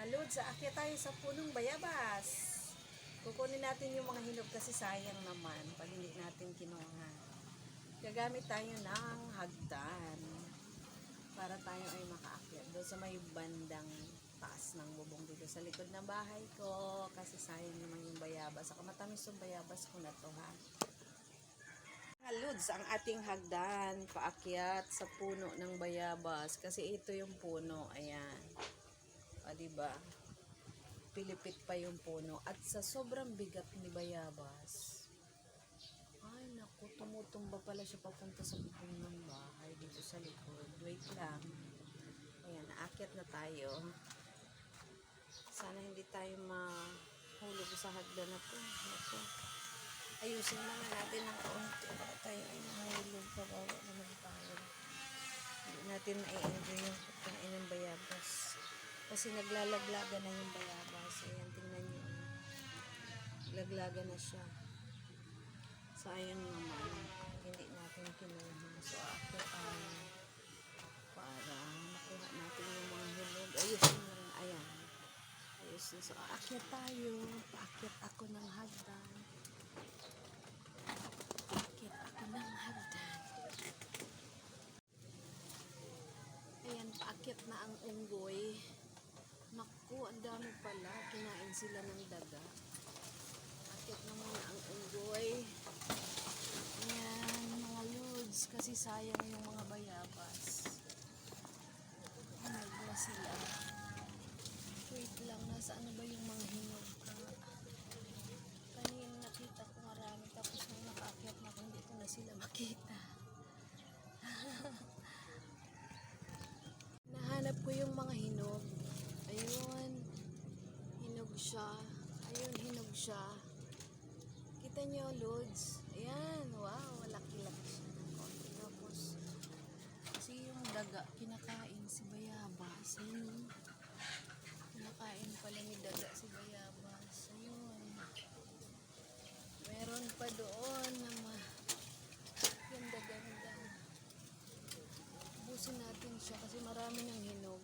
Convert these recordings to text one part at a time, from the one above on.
Lods, aakyat tayo sa punong bayabas. Kukunin natin yung mga hinog kasi sayang naman pag hindi natin kinuha. Gagamit tayo ng hagdan para tayo ay makaakyat doon sa may bandang taas ng bubong dito sa likod ng bahay ko kasi sayang naman yung bayabas. Saka matamis yung bayabas ko na to, ha. Mga Lods, ang ating hagdan paakyat sa puno ng bayabas kasi ito yung puno, ayan. O, diba? Pilipit pa yung puno. At sa sobrang bigat ni bayabas, ay naku, tumutumba pala siya papunta sa bubong ng bahay dito sa likod. Wait lang. Ayan, naakyat na tayo. Sana hindi tayo mahulog sa hagdan na to. Naku. Ayusin naman natin ng kaunti para tayo ay mahulog. Kawawa naman tayo. Hindi natin na-enjoy yung pagkain ng bayabas. Kasi naglalaglaga na yung bayabas. Ayan, tingnan nyo. Laglaga na siya. Sayang naman. Hindi natin kinuha. So, aakyat tayo para makuha natin yung mga hinog. Ayusin na rin. Ayan. Ayusin. So, aakyat tayo. Paakyat ako ng hagdan. Paakyat ako ng hagdan. Ayan, paakyat na ang unggoy. Naku, ang dami pala. Kinain sila ng daga. Akit na muna ang unggoy. Ayan, mga Lods. Kasi sayang yung mga bayabas. Hinog na sila. Wait lang, nasaan na ba yung mga hinog ka? Kanina nakita ko marami. Tapos nung nakaakyat na ko, hindi ko na sila makita. Nahanap ko yung mga hinog. Ayun, hinog siya. Ayun, hinog siya. Kita nyo, Lods. Ayan, wow, laki-laki siya ng konti. Tapos, kasi yung daga, kinakain si bayabas. Ayun, kinakain pala ni daga si bayabas. Ayun. Meron pa doon na ganda-ganda. Ubusin natin siya kasi marami ng hinog.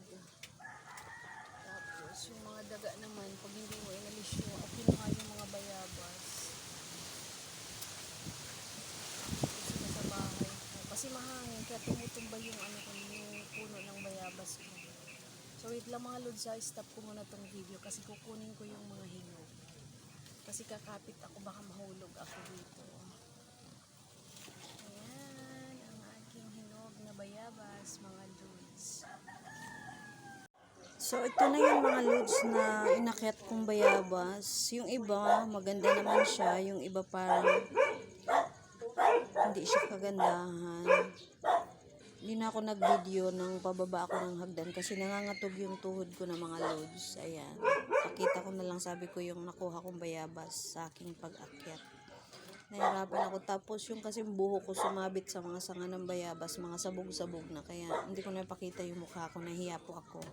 Tapos, yung mga daga naman, pag hindi mo inalis yun, at kinuha yung mga bayabas. Sila sa bahay ko. Kasi mahangin, kaya tumutumba yung yung puno ng bayabas ko. So, wait lang mga Lods, stop ko muna tong video kasi kukunin ko yung mga hinog. Kasi kakapit ako, baka mahulog ako dito. Ayan, ang aking hinog na bayabas, mga Lods. So, ito na yung mga Lods na inakyat kong bayabas. Yung iba, maganda naman siya. Yung iba parang hindi siya kagandahan. Hindi na ako nag-video ng pababa ako ng hagdan kasi nangangatog yung tuhod ko na mga Lods. Ayan. Pakita ko na lang, sabi ko, yung nakuha kong bayabas sa aking pag-akyat. Nahirapan ako. Tapos yung kasi buho ko sumabit sa mga sanga ng bayabas, mga sabog-sabog na. Kaya hindi ko napakita yung mukha ko. Nahiya po ako.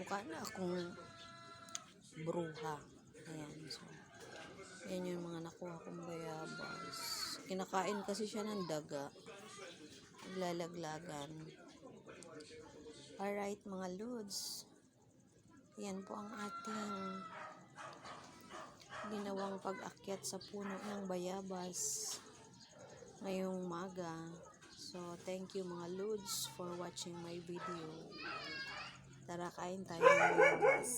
Mukha na akong bruha. Ayan. So, yan yung mga nakuha kong bayabas. Kinakain kasi siya ng daga. Lalaglagan. Alright, mga Lods. Yan po ang ating ginawang pag-akyat sa puno ng bayabas ngayong umaga. So, thank you mga Lods for watching my video. Tara, kain tayo ng bayabas.